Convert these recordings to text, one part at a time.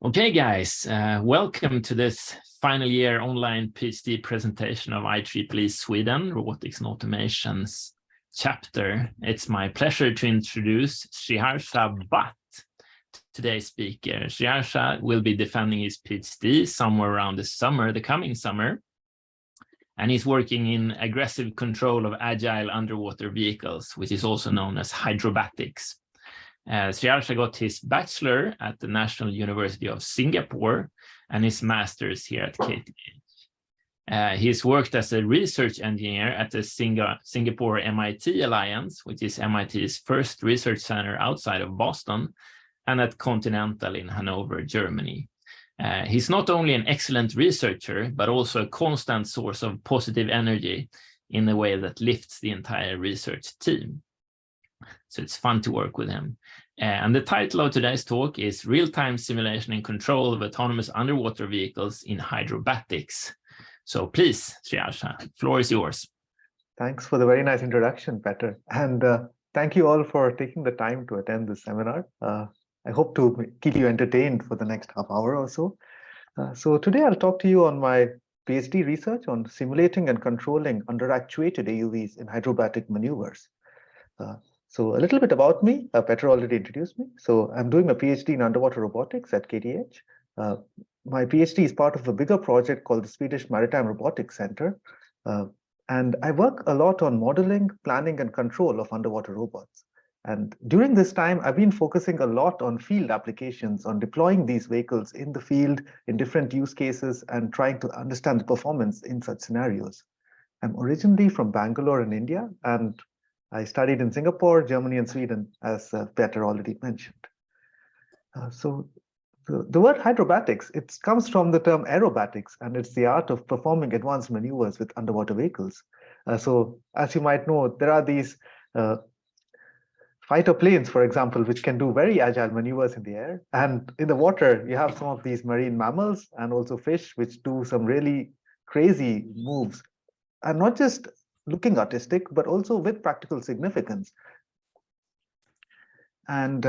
Okay, guys, welcome to this final year online PhD presentation of IEEE Sweden Robotics and Automation's chapter. It's my pleasure to introduce Sriharsha Bhat, today's speaker. Sriharsha will be defending his PhD somewhere around the coming summer, and he's working in aggressive control of agile underwater vehicles, which is also known as hydrobatics. Sriharsha got his bachelor at the National University of Singapore and his master's here at KTH. He's worked as a research engineer at the Singapore MIT Alliance, which is MIT's first research center outside of Boston, and at Continental in Hannover, Germany. He's not only an excellent researcher, but also a constant source of positive energy in a way that lifts the entire research team. So it's fun to work with him. And the title of today's talk is Real-Time Simulation and Control of Autonomous Underwater Vehicles in Hydrobatics. So please, Sriharsha, the floor is yours. Thanks for the very nice introduction, Peter. And thank you all for taking the time to attend this seminar. I hope to keep you entertained for the next half hour or so. So today I'll talk to you on my PhD research on simulating and controlling under-actuated AUVs in hydrobatic maneuvers. So a little bit about me. Peter already introduced me. So I'm doing a PhD in underwater robotics at KTH. My PhD is part of a bigger project called the Swedish Maritime Robotics Center. And I work a lot on modeling, planning, and control of underwater robots. And during this time, I've been focusing a lot on field applications, on deploying these vehicles in the field in different use cases and trying to understand the performance in such scenarios. I'm originally from Bangalore in India, and I studied in Singapore, Germany, and Sweden, as Peter already mentioned. So the word hydrobatics, it comes from the term aerobatics, and it's the art of performing advanced maneuvers with underwater vehicles. So as you might know, there are these fighter planes, for example, which can do very agile maneuvers in the air. And in the water, you have some of these marine mammals and also fish, which do some really crazy moves. And not just looking artistic, but also with practical significance. And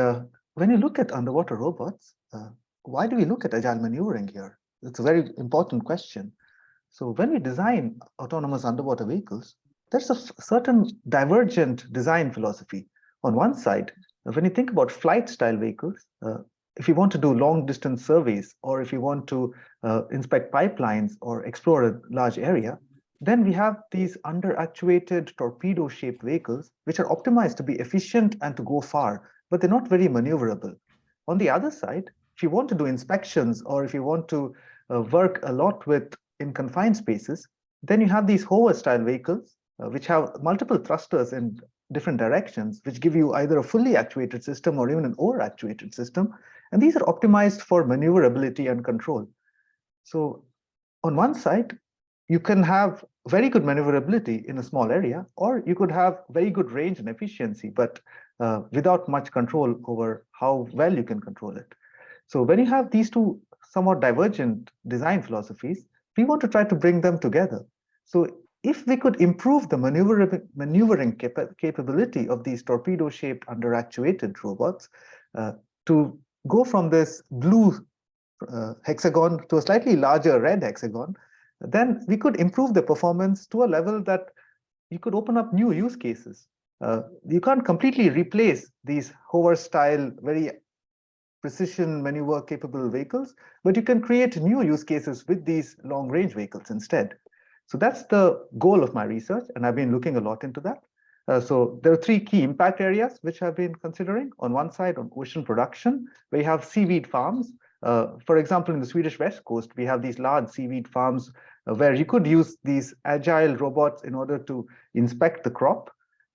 when you look at underwater robots, why do we look at agile maneuvering here? It's a very important question. So when we design autonomous underwater vehicles, there's a certain divergent design philosophy. On one side, when you think about flight style vehicles, if you want to do long distance surveys, or if you want to inspect pipelines or explore a large area, then we have these under-actuated torpedo-shaped vehicles, which are optimized to be efficient and to go far, but they're not very maneuverable. On the other side, if you want to do inspections or if you want to work a lot in confined spaces, then you have these hover-style vehicles, which have multiple thrusters in different directions, which give you either a fully actuated system or even an over-actuated system. And these are optimized for maneuverability and control. So on one side, you can have very good maneuverability in a small area, or you could have very good range and efficiency, but without much control over how well you can control it. So when you have these two somewhat divergent design philosophies, we want to try to bring them together. So if we could improve the maneuvering capability of these torpedo-shaped under-actuated robots to go from this blue hexagon to a slightly larger red hexagon, then we could improve the performance to a level that you could open up new use cases. You can't completely replace these hover-style, very precision maneuver capable vehicles, but you can create new use cases with these long-range vehicles instead. So that's the goal of my research, and I've been looking a lot into that. So there are three key impact areas which I've been considering. On one side, on ocean production, where you have seaweed farms. For example, in the Swedish west coast, we have these large seaweed farms where you could use these agile robots in order to inspect the crop.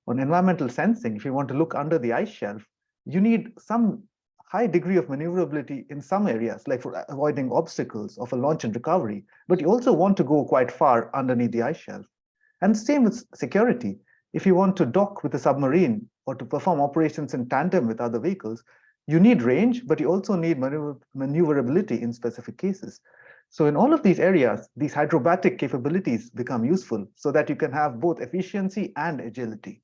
On environmental sensing, if you want to look under the ice shelf, you need some high degree of maneuverability in some areas, like for avoiding obstacles of a launch and recovery, but you also want to go quite far underneath the ice shelf. And same with security. If you want to dock with a submarine or to perform operations in tandem with other vehicles, you need range, but you also need maneuverability in specific cases. So in all of these areas, these hydrobatic capabilities become useful so that you can have both efficiency and agility.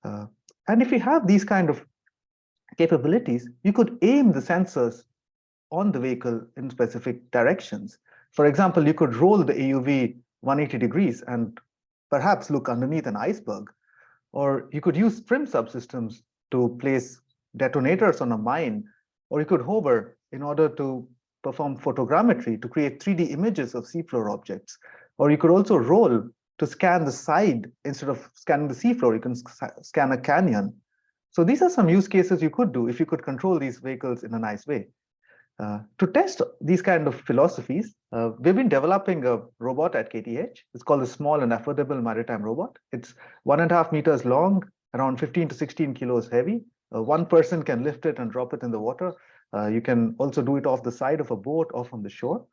And if you have these kind of capabilities, you could aim the sensors on the vehicle in specific directions. For example, you could roll the AUV 180 degrees and perhaps look underneath an iceberg, or you could use trim subsystems to place detonators on a mine, or you could hover in order to perform photogrammetry to create 3D images of seafloor objects. Or you could also roll to scan the side instead of scanning the seafloor, you can scan a canyon. So these are some use cases you could do if you could control these vehicles in a nice way. To test these kind of philosophies, we've been developing a robot at KTH. It's called the Small and Affordable Maritime Robot. It's 1.5 meters long, around 15 to 16 kilos heavy. One person can lift it and drop it in the water. You can also do it off the side of a boat or from the shore.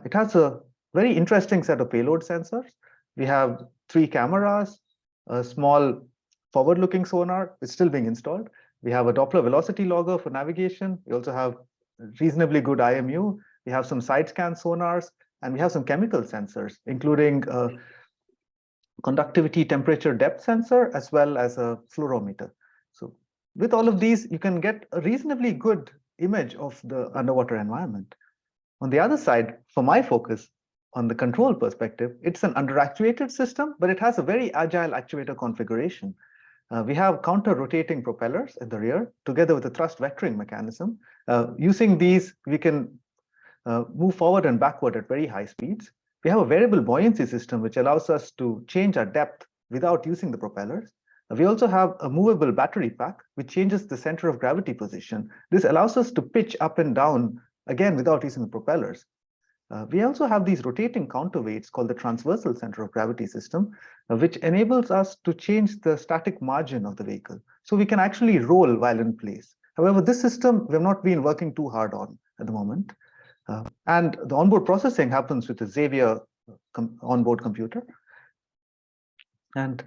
It has a very interesting set of payload sensors. We have 3 cameras, a small forward-looking sonar. It's still being installed. We have a Doppler velocity logger for navigation. We also have reasonably good IMU. We have some side scan sonars, and we have some chemical sensors, including a conductivity, temperature, depth sensor, as well as a fluorometer. So with all of these, you can get a reasonably good image of the underwater environment. On the other side, for my focus on the control perspective, it's an under-actuated system, but it has a very agile actuator configuration. We have counter-rotating propellers at the rear, together with a thrust vectoring mechanism. Using these, we can move forward and backward at very high speeds. We have a variable buoyancy system, which allows us to change our depth without using the propellers. We also have a movable battery pack, which changes the center of gravity position. This allows us to pitch up and down, again, without using the propellers. We also have these rotating counterweights called the transversal center of gravity system, which enables us to change the static margin of the vehicle. So we can actually roll while in place. However, this system we have not been working too hard on at the moment. And the onboard processing happens with the Xavier onboard computer. And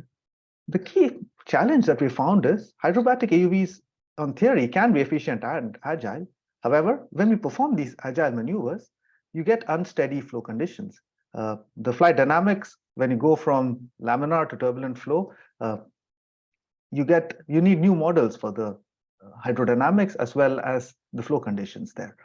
the key challenge that we found is hydrobatic AUVs, on theory, can be efficient and agile. However, when we perform these agile maneuvers, you get unsteady flow conditions. The flight dynamics, when you go from laminar to turbulent flow, you need new models for the hydrodynamics as well as the flow conditions there.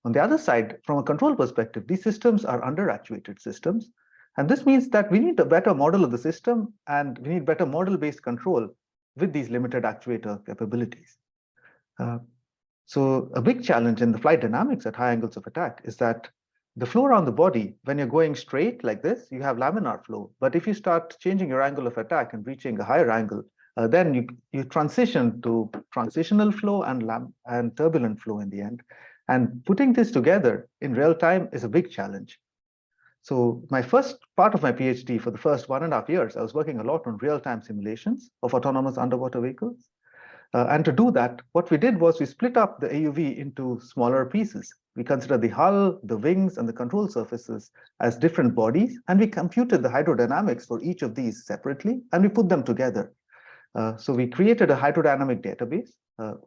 On the other side, from a control perspective, these systems are under-actuated systems. And this means that we need a better model of the system, and we need better model-based control with these limited actuator capabilities. So a big challenge in the flight dynamics at high angles of attack is that the flow around the body, when you're going straight like this, you have laminar flow. But if you start changing your angle of attack and reaching a higher angle, then you transition to transitional flow and turbulent flow in the end. And putting this together in real time is a big challenge. So my first part of my PhD, for the first 1.5 years, I was working a lot on real-time simulations of autonomous underwater vehicles. And to do that, what we did was we split up the AUV into smaller pieces. We considered the hull, the wings, and the control surfaces as different bodies, and we computed the hydrodynamics for each of these separately, and we put them together. So we created a hydrodynamic database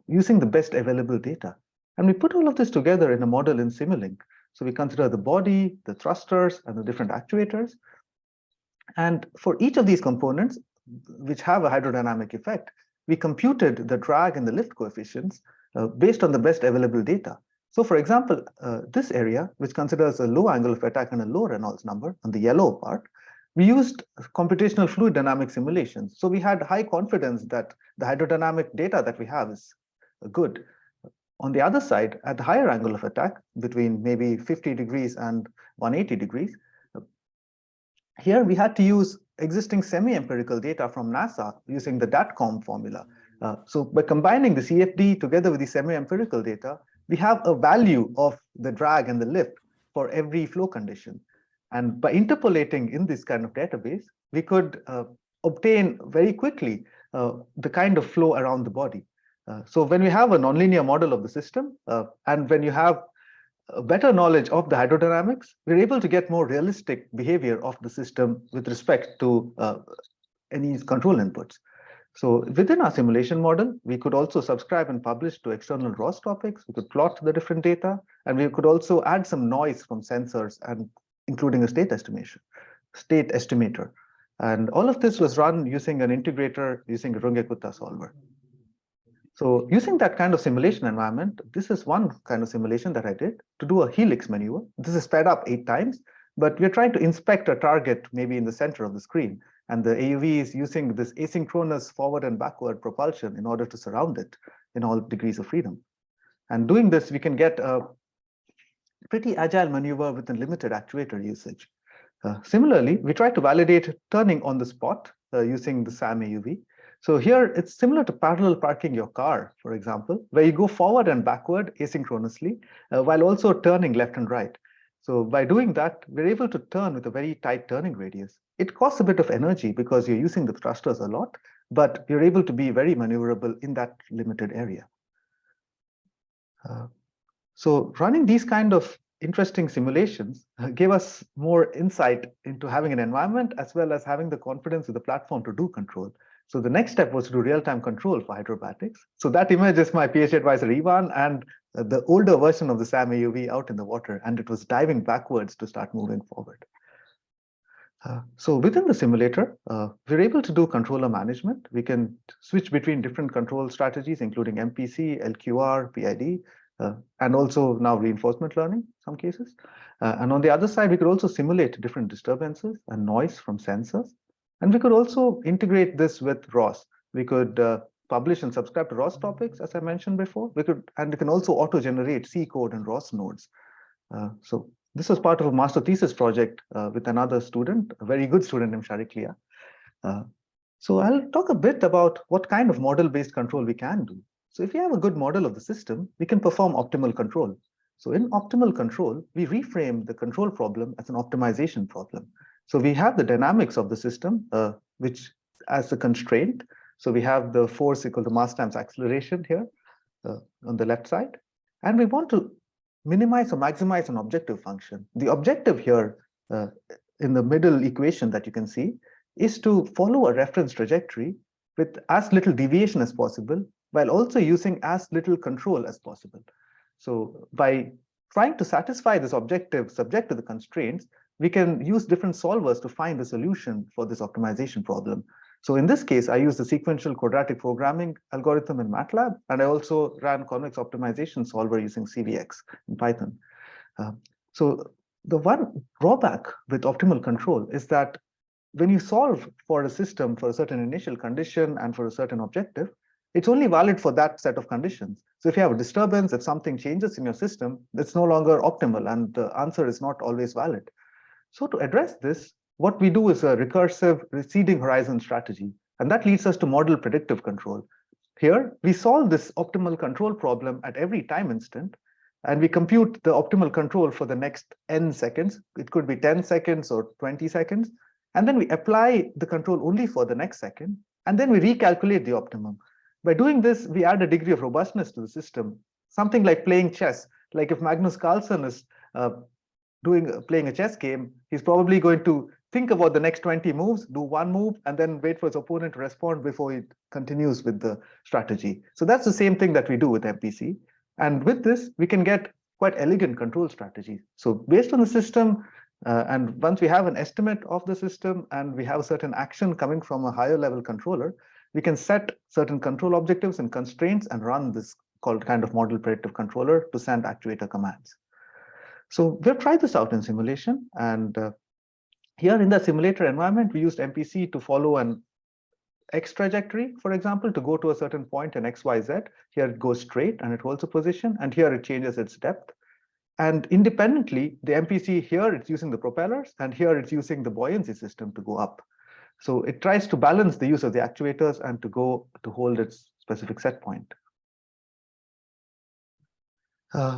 using the best available data. And we put all of this together in a model in Simulink. So we consider the body, the thrusters, and the different actuators. And for each of these components, which have a hydrodynamic effect, we computed the drag and the lift coefficients based on the best available data. So for example, this area, which considers a low angle of attack and a low Reynolds number on the yellow part, we used computational fluid dynamic simulations. So we had high confidence that the hydrodynamic data that we have is good. On the other side, at the higher angle of attack, between maybe 50 degrees and 180 degrees, here we had to use existing semi-empirical data from NASA using the DATCOM formula. So by combining the CFD together with the semi-empirical data, we have a value of the drag and the lift for every flow condition. And by interpolating in this kind of database, we could obtain very quickly the kind of flow around the body. So when we have a nonlinear model of the system, and when you have a better knowledge of the hydrodynamics, we're able to get more realistic behavior of the system with respect to any control inputs. So within our simulation model, we could also subscribe and publish to external ROS topics. We could plot the different data, and we could also add some noise from sensors, and including a state estimator. And all of this was run using an integrator using a Runge-Kutta solver. So using that kind of simulation environment, this is one kind of simulation that I did to do a helix maneuver. This is sped up 8 times, but we're trying to inspect a target maybe in the center of the screen. And the AUV is using this asynchronous forward and backward propulsion in order to surround it in all degrees of freedom. And doing this, we can get a pretty agile maneuver with a limited actuator usage. Similarly, we try to validate turning on the spot using the SAM AUV. So here it's similar to parallel parking your car, for example, where you go forward and backward asynchronously while also turning left and right. So by doing that, we're able to turn with a very tight turning radius. It costs a bit of energy because you're using the thrusters a lot, but you're able to be very maneuverable in that limited area. So running these kind of interesting simulations gave us more insight into having an environment as well as having the confidence of the platform to do control. So the next step was to do real-time control for hydrobatics. So that image is my PhD advisor, Ivan, and the older version of the SAM AUV out in the water, and it was diving backwards to start moving forward. So within the simulator, we're able to do controller management. We can switch between different control strategies, including MPC, LQR, PID, and also now reinforcement learning, some cases. And on the other side, we could also simulate different disturbances and noise from sensors. And we could also integrate this with ROS. We could publish and subscribe to ROS topics, as I mentioned before. And we can also auto-generate C code and ROS nodes. So this was part of a master thesis project with another student, a very good student named Shariklia. So I'll talk a bit about what kind of model-based control we can do. So if we have a good model of the system, we can perform optimal control. So in optimal control, we reframe the control problem as an optimization problem. So we have the dynamics of the system, which as a constraint. So we have the force equal to mass times acceleration here on the left side. And we want to minimize or maximize an objective function. The objective here in the middle equation that you can see is to follow a reference trajectory with as little deviation as possible, while also using as little control as possible. So by trying to satisfy this objective subject to the constraints, we can use different solvers to find the solution for this optimization problem. So in this case, I used the sequential quadratic programming algorithm in MATLAB, and I also ran convex optimization solver using CVX in Python. So the one drawback with optimal control is that when you solve for a system for a certain initial condition and for a certain objective, it's only valid for that set of conditions. So if you have a disturbance, if something changes in your system, it's no longer optimal and the answer is not always valid. So to address this, what we do is a recursive receding horizon strategy, and that leads us to model predictive control. Here, we solve this optimal control problem at every time instant, and we compute the optimal control for the next n seconds. It could be 10 seconds or 20 seconds. And then we apply the control only for the next second, and then we recalculate the optimum. By doing this, we add a degree of robustness to the system, something like playing chess. Like if Magnus Carlsen is playing a chess game, he's probably going to think about the next 20 moves, do one move, and then wait for his opponent to respond before he continues with the strategy. So that's the same thing that we do with MPC. And with this, we can get quite elegant control strategies. So based on the system, and once we have an estimate of the system and we have a certain action coming from a higher level controller, we can set certain control objectives and constraints and run this called kind of model predictive controller to send actuator commands. So we've tried this out in simulation, and here in the simulator environment, we used MPC to follow an X trajectory, for example, to go to a certain point in XYZ. Here it goes straight and it holds a position, and here it changes its depth. And independently, the MPC here, it's using the propellers, and here it's using the buoyancy system to go up. So it tries to balance the use of the actuators and to hold its specific set point.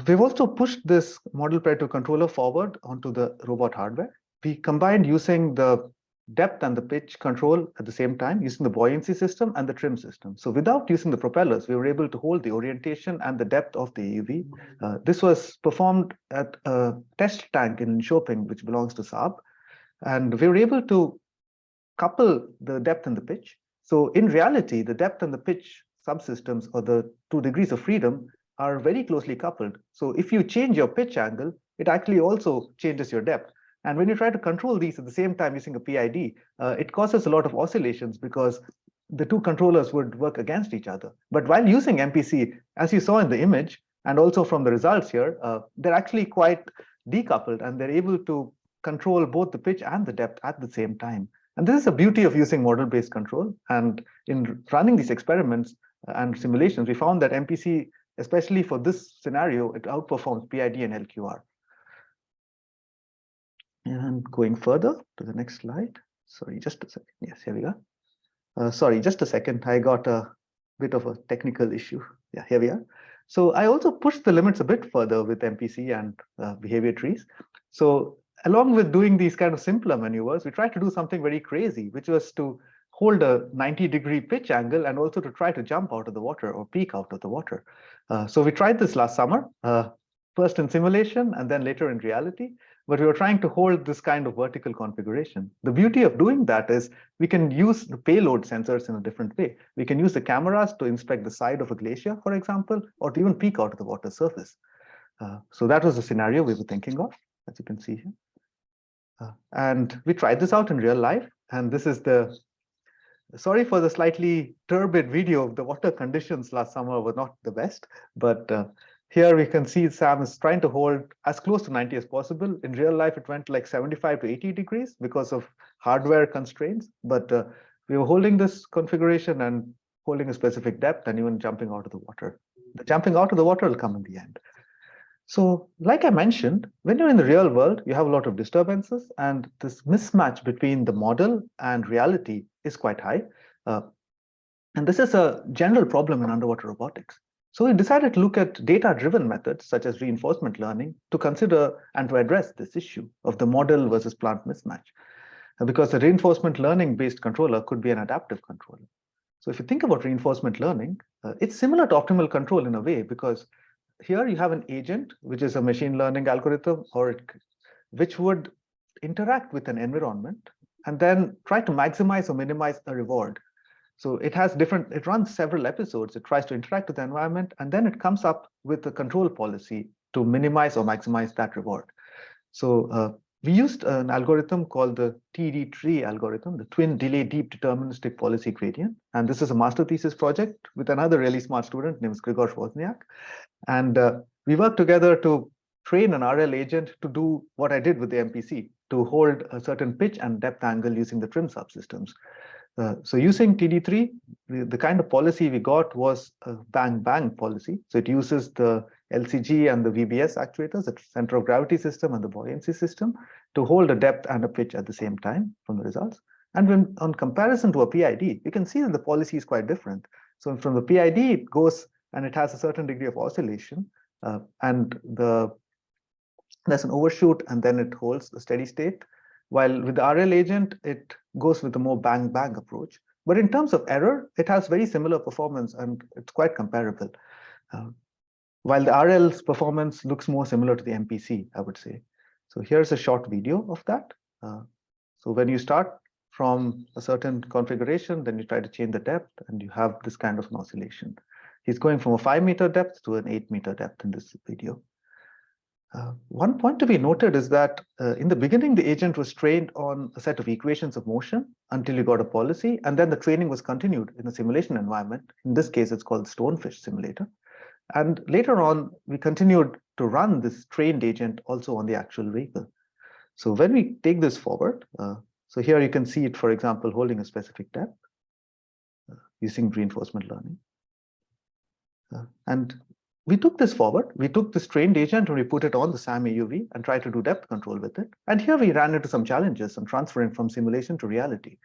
We've also pushed this model predictive controller forward onto the robot hardware. We combined using the depth and the pitch control at the same time, using the buoyancy system and the trim system. So without using the propellers, we were able to hold the orientation and the depth of the AUV. This was performed at a test tank in Linköping, which belongs to Saab. And we were able to couple the depth and the pitch. So in reality, the depth and the pitch subsystems, or the 2 degrees of freedom, are very closely coupled. So if you change your pitch angle, it actually also changes your depth. And when you try to control these at the same time using a PID, it causes a lot of oscillations because the two controllers would work against each other. But while using MPC, as you saw in the image, and also from the results here, they're actually quite decoupled, and they're able to control both the pitch and the depth at the same time. And this is the beauty of using model-based control. And in running these experiments and simulations, we found that MPC, especially for this scenario, it outperforms PID and LQR. And going further to the next slide. Sorry, just a second. Yes, here we go. Sorry, just a second. I got a bit of a technical issue. Yeah, here we are. So I also pushed the limits a bit further with MPC and behavior trees. So along with doing these kind of simpler maneuvers, we tried to do something very crazy, which was to hold a 90-degree pitch angle and also to try to jump out of the water or peek out of the water. So we tried this last summer, first in simulation and then later in reality. But we were trying to hold this kind of vertical configuration. The beauty of doing that is we can use the payload sensors in a different way. We can use the cameras to inspect the side of a glacier, for example, or to even peek out of the water surface. So that was the scenario we were thinking of, as you can see here. And we tried this out in real life. And this is sorry for the slightly turbid video. The water conditions last summer were not the best, but here we can see Sam is trying to hold as close to 90 as possible. In real life, it went like 75 to 80 degrees because of hardware constraints. But we were holding this configuration and holding a specific depth and even jumping out of the water. The jumping out of the water will come in the end. So like I mentioned, when you're in the real world, you have a lot of disturbances, and this mismatch between the model and reality is quite high. And this is a general problem in underwater robotics. So we decided to look at data-driven methods such as reinforcement learning to consider and to address this issue of the model versus plant mismatch. Because a reinforcement learning-based controller could be an adaptive controller. So if you think about reinforcement learning, it's similar to optimal control in a way, because here you have an agent, which is a machine learning algorithm, which would interact with an environment and then try to maximize or minimize a reward. So it runs several episodes. It tries to interact with the environment, and then it comes up with a control policy to minimize or maximize that reward. So we used an algorithm called the TD3 algorithm, the Twin Delay Deep Deterministic Policy Gradient. And this is a master thesis project with another really smart student named Grigor Wozniak. And we worked together to train an RL agent to do what I did with the MPC, to hold a certain pitch and depth angle using the trim subsystems. So using TD3, the kind of policy we got was a bang-bang policy. So it uses the LCG and the VBS actuators, the center of gravity system and the buoyancy system, to hold a depth and a pitch at the same time from the results. And when on comparison to a PID, you can see that the policy is quite different. So from the PID, it goes and it has a certain degree of oscillation, and there's an overshoot, and then it holds the steady state. While with the RL agent, it goes with a more bang-bang approach. But in terms of error, it has very similar performance, and it's quite comparable. While the RL's performance looks more similar to the MPC, I would say. So here's a short video of that. So when you start from a certain configuration, then you try to change the depth, and you have this kind of an oscillation. He's going from a 5-meter depth to an 8-meter depth in this video. One point to be noted is that in the beginning, the agent was trained on a set of equations of motion until you got a policy, and then the training was continued in a simulation environment. In this case, it's called Stonefish Simulator. And later on, we continued to run this trained agent also on the actual vehicle. So when we take this forward, so here you can see it, for example, holding a specific depth using reinforcement learning. And we took this forward. We took this trained agent and we put it on the SAM AUV and tried to do depth control with it. And here we ran into some challenges on transferring from simulation to reality.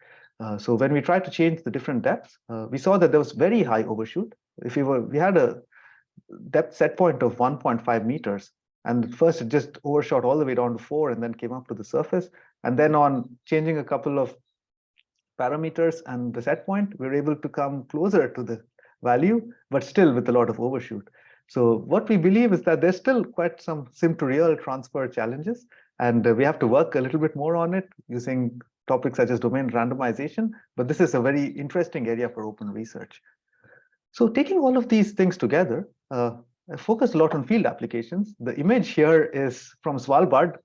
So when we tried to change the different depths, we saw that there was very high overshoot. We had a depth set point of 1.5 meters. And first it just overshot all the way down to 4 and then came up to the surface. And then on changing a couple of parameters and the set point, we were able to come closer to the value, but still with a lot of overshoot. So what we believe is that there's still quite some sim to real transfer challenges, and we have to work a little bit more on it using topics such as domain randomization, but this is a very interesting area for open research. So taking all of these things together, I focus a lot on field applications. The image here is from Svalbard.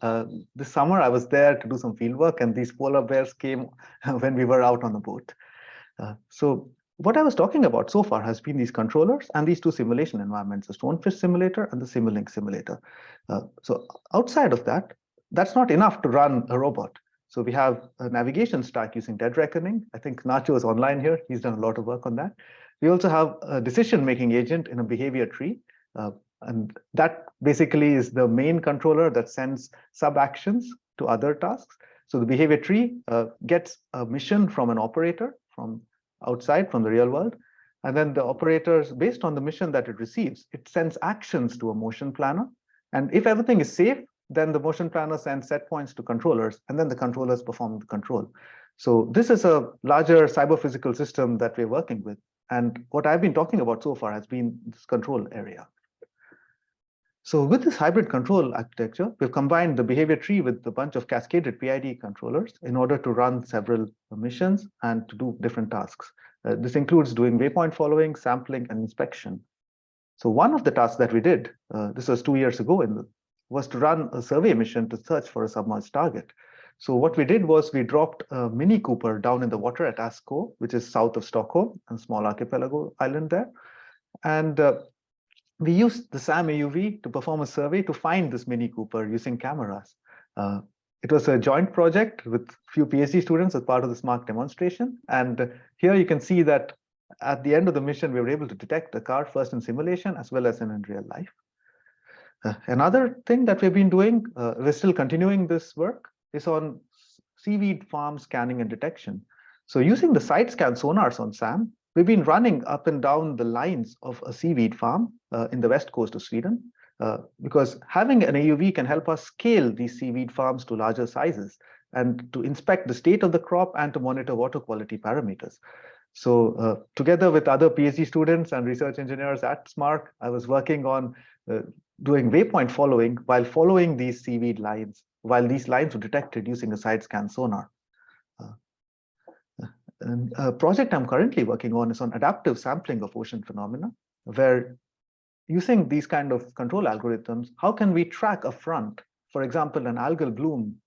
This summer I was there to do some field work, and these polar bears came when we were out on the boat. So what I was talking about so far has been these controllers and these two simulation environments, the Stonefish simulator and the Simulink simulator. So outside of that, that's not enough to run a robot. So we have a navigation stack using dead reckoning. I think Nacho is online here. He's done a lot of work on that. We also have a decision-making agent in a behavior tree. And that basically is the main controller that sends sub-actions to other tasks. So the behavior tree gets a mission from an operator from outside, from the real world. And then the operators, based on the mission that it receives, it sends actions to a motion planner. And if everything is safe, then the motion planner sends set points to controllers, and then the controllers perform the control. So this is a larger cyber-physical system that we're working with. And what I've been talking about so far has been this control area. So with this hybrid control architecture, we've combined the behavior tree with a bunch of cascaded PID controllers in order to run several missions and to do different tasks. This includes doing waypoint following, sampling, and inspection. So one of the tasks that we did, this was 2 years ago, was to run a survey mission to search for a submerged target. So what we did was we dropped a Mini Cooper down in the water at Askö, which is south of Stockholm, a small archipelago island there. And we used the SAM AUV to perform a survey to find this Mini Cooper using cameras. It was a joint project with a few PhD students as part of the SMART demonstration. And here you can see that at the end of the mission, we were able to detect the car first in simulation as well as in real life. Another thing that we've been doing, we're still continuing this work, is on seaweed farm scanning and detection. So using the side scan sonars on SAM, we've been running up and down the lines of a seaweed farm in the west coast of Sweden, because having an AUV can help us scale these seaweed farms to larger sizes and to inspect the state of the crop and to monitor water quality parameters. So together with other PhD students and research engineers at SMART, I was working on doing waypoint following while following these seaweed lines, while these lines were detected using a side scan sonar. And a project I'm currently working on is on adaptive sampling of ocean phenomena, where using these kind of control algorithms, how can we track a front, for example, an algal bloom?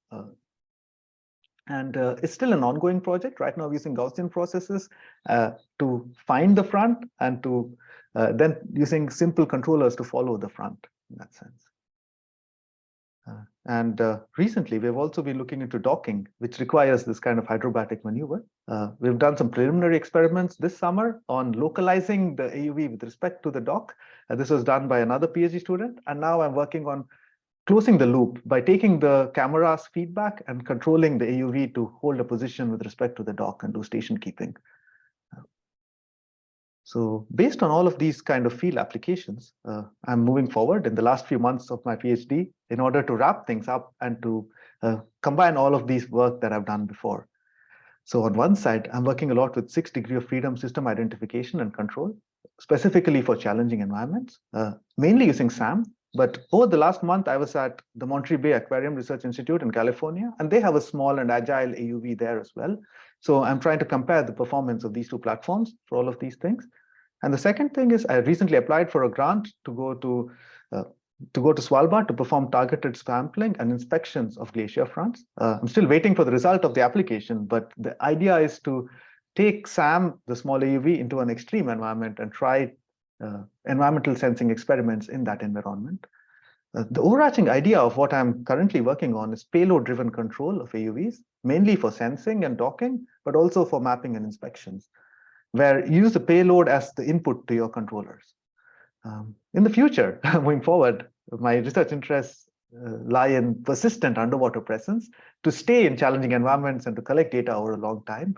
And it's still an ongoing project. Right now, we're using Gaussian processes to find the front and to then using simple controllers to follow the front in that sense. And recently, we've also been looking into docking, which requires this kind of hydrobatic maneuver. We've done some preliminary experiments this summer on localizing the AUV with respect to the dock. This was done by another PhD student. And now I'm working on closing the loop by taking the camera's feedback and controlling the AUV to hold a position with respect to the dock and do station keeping. So based on all of these kind of field applications, I'm moving forward in the last few months of my PhD in order to wrap things up and to combine all of these work that I've done before. So on one side, I'm working a lot with 6 degrees of freedom system identification and control, specifically for challenging environments, mainly using SAM. But over the last month, I was at the Monterey Bay Aquarium Research Institute in California, and they have a small and agile AUV there as well. So I'm trying to compare the performance of these two platforms for all of these things. And the second thing is I recently applied for a grant to go to Svalbard to perform targeted sampling and inspections of glacier fronts. I'm still waiting for the result of the application, but the idea is to take SAM, the small AUV, into an extreme environment and try environmental sensing experiments in that environment. The overarching idea of what I'm currently working on is payload-driven control of AUVs, mainly for sensing and docking, but also for mapping and inspections, where you use the payload as the input to your controllers. In the future, moving forward, my research interests lie in persistent underwater presence to stay in challenging environments and to collect data over a long time,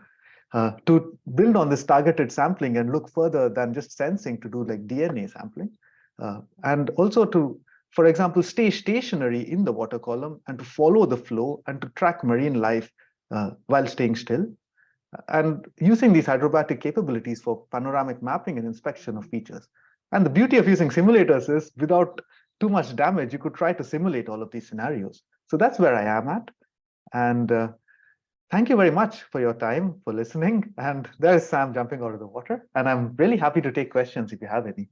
to build on this targeted sampling and look further than just sensing to do like DNA sampling, and also to, for example, stay stationary in the water column and to follow the flow and to track marine life while staying still, and using these hydrobatic capabilities for panoramic mapping and inspection of features. And the beauty of using simulators is without too much damage, you could try to simulate all of these scenarios. So that's where I am at. And thank you very much for your time, for listening. And there's Sam jumping out of the water. And I'm really happy to take questions if you have any.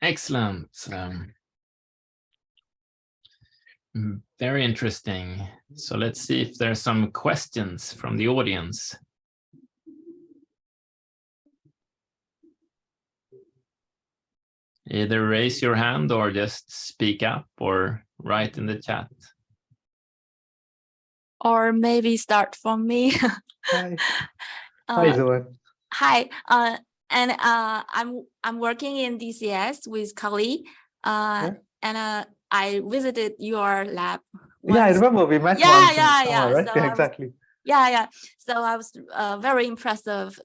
Excellent. Very interesting. So let's see if there's some questions from the audience. Either raise your hand or just speak up or write in the chat. Or maybe start from me. Hi. Hi, Zoe. Hi. I'm working in DCS with Kali. And I visited your lab once. Yeah, I remember we met once. Right? So yeah, exactly. So I was very impressive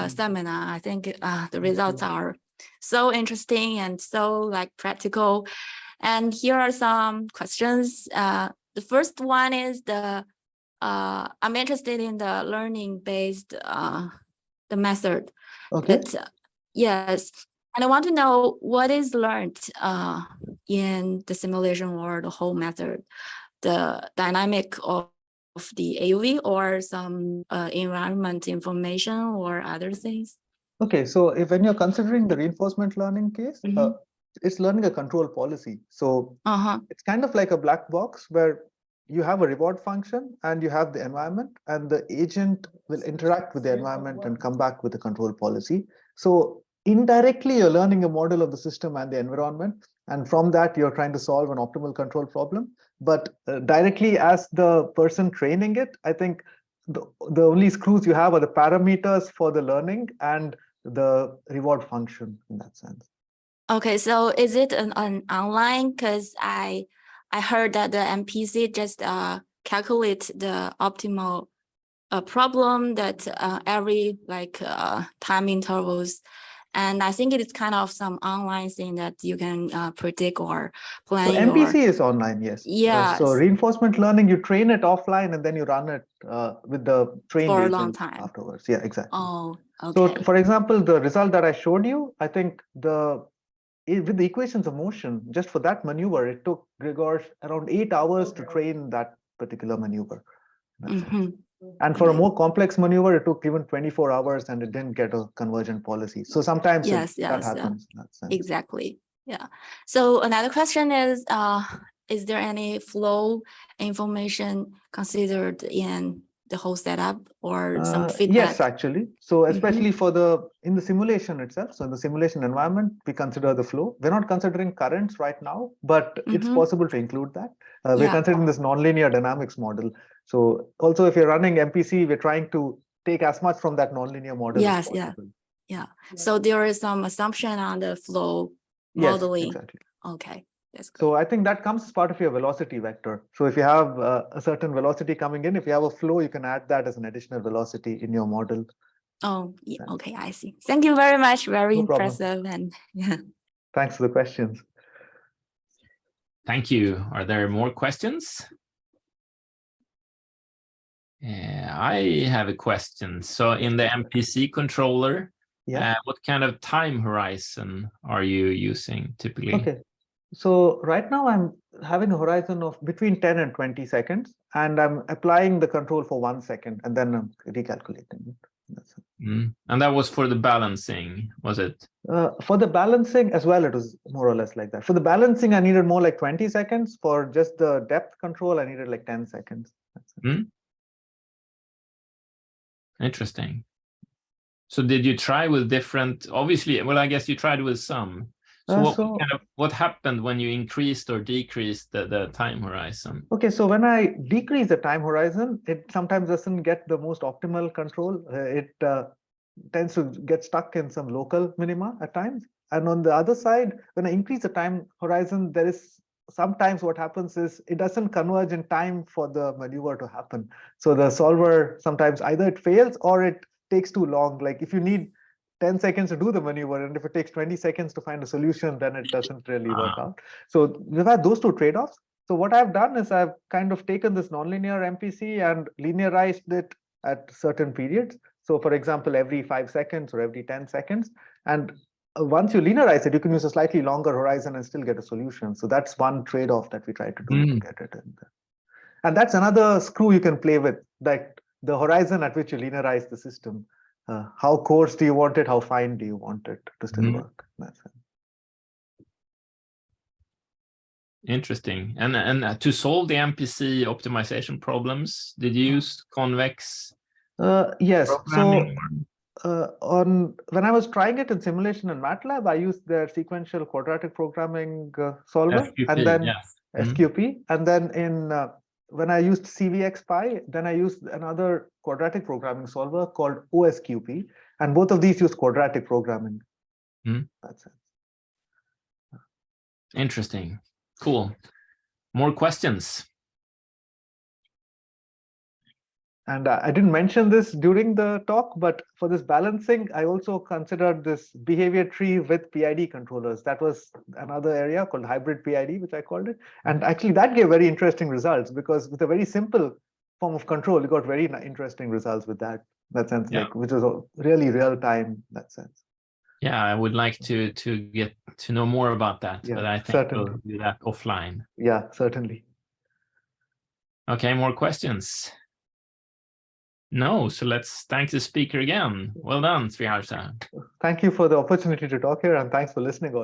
seminar. I think the results are so interesting and so like practical. And here are some questions. The first one is I'm interested in the learning-based the method. Okay. Yes, and I want to know what is learned in the simulation or the whole method, the dynamic of the AUV or some environment information or other things. Okay, so when you're considering the reinforcement learning case, it's learning a control policy. So it's kind of like a black box where you have a reward function and you have the environment, and the agent will interact with the environment and come back with a control policy. So indirectly, you're learning a model of the system and the environment. And from that, you're trying to solve an optimal control problem. But directly as the person training it, I think the only screws you have are the parameters for the learning and the reward function in that sense. Okay, so is it an online? Because I heard that the MPC just calculate the optimal problem that every time intervals. And I think it is kind of some online thing that you can predict or plan. So MPC is online, yes. Yeah. So reinforcement learning, you train it offline and then you run it with the trained for a agent long time afterwards. Yeah, exactly. Oh, okay. So for example, the result that I showed you, I think with the equations of motion, just for that maneuver, it took Gregor around 8 hours to train that particular maneuver. And for a more complex maneuver, it took even 24 hours and it didn't get a convergent policy. So sometimes that happens. Exactly. Yeah. So another question is there any flow information considered in the whole setup or some feedback? Yes, actually. So especially in the simulation itself, so in the simulation environment, we consider the flow. We're not considering currents right now, but it's possible to include that. We're considering this nonlinear dynamics model. So also if you're running MPC, we're trying to take as much from that nonlinear model as possible. Yeah. So there is some assumption on the flow modeling. Yes, exactly. Okay. That's great. So I think that comes as part of your velocity vector. So if you have a certain velocity coming in, if you have a flow, you can add that as an additional velocity in your model. Oh, yeah. Okay, I see. Thank you very much. Very impressive. And thanks for the questions. Thank you. Are there more questions? I have a question. So in the MPC controller, what kind of time horizon are you using typically? Okay. So right now I'm having a horizon of between 10 and 20 seconds, and I'm applying the control for 1 second, and then I'm recalculating it. And that was for the balancing, was it? For the balancing as well, it was more or less like that. For the balancing, I needed more like 20 seconds. For just the depth control, I needed like 10 seconds. Interesting. So did you try with different, obviously, well, I guess you tried with some. So what happened when you increased or decreased the time horizon? Okay, so when I decrease the time horizon, it sometimes doesn't get the most optimal control. It tends to get stuck in some local minima at times. And on the other side, when I increase the time horizon, there is sometimes what happens is it doesn't converge in time for the maneuver to happen. So the solver sometimes either it fails or it takes too long. Like if you need 10 seconds to do the maneuver, and if it takes 20 seconds to find a solution, then it doesn't really work out. So we've had those two trade-offs. So what I've done is I've kind of taken this nonlinear MPC and linearized it at certain periods. So for example, every 5 seconds or every 10 seconds. And once you linearize it, you can use a slightly longer horizon and still get a solution. So that's one trade-off that we try to do to get it in there. And that's another screw you can play with, that the horizon at which you linearize the system. How coarse do you want it? How fine do you want it to still work? That's it. Interesting. And to solve the MPC optimization problems, did you use convex Yes. programming? When I was trying it in simulation in MATLAB, I used their sequential quadratic programming solver, SQP, and then yes. SQP, and then when I used CVXPy, then I used another quadratic programming solver called OSQP, and both of these use quadratic programming. That's it. Interesting. Cool. More questions? And I didn't mention this during the talk, but for this balancing, I also considered this behavior tree with PID controllers. That was another area called hybrid PID, which I called it. And actually that gave very interesting results, because with a very simple form of control, you got very interesting results with that sense, Yeah. like, which was really real time in that sense. Yeah, I would like to get to know more about that, Yeah, but I think certainly. we'll do that offline. Yeah, certainly. Okay, more questions? No, so let's thank the speaker again. Well done, Sriharsha. Thank you for the opportunity to talk here, and thanks for listening.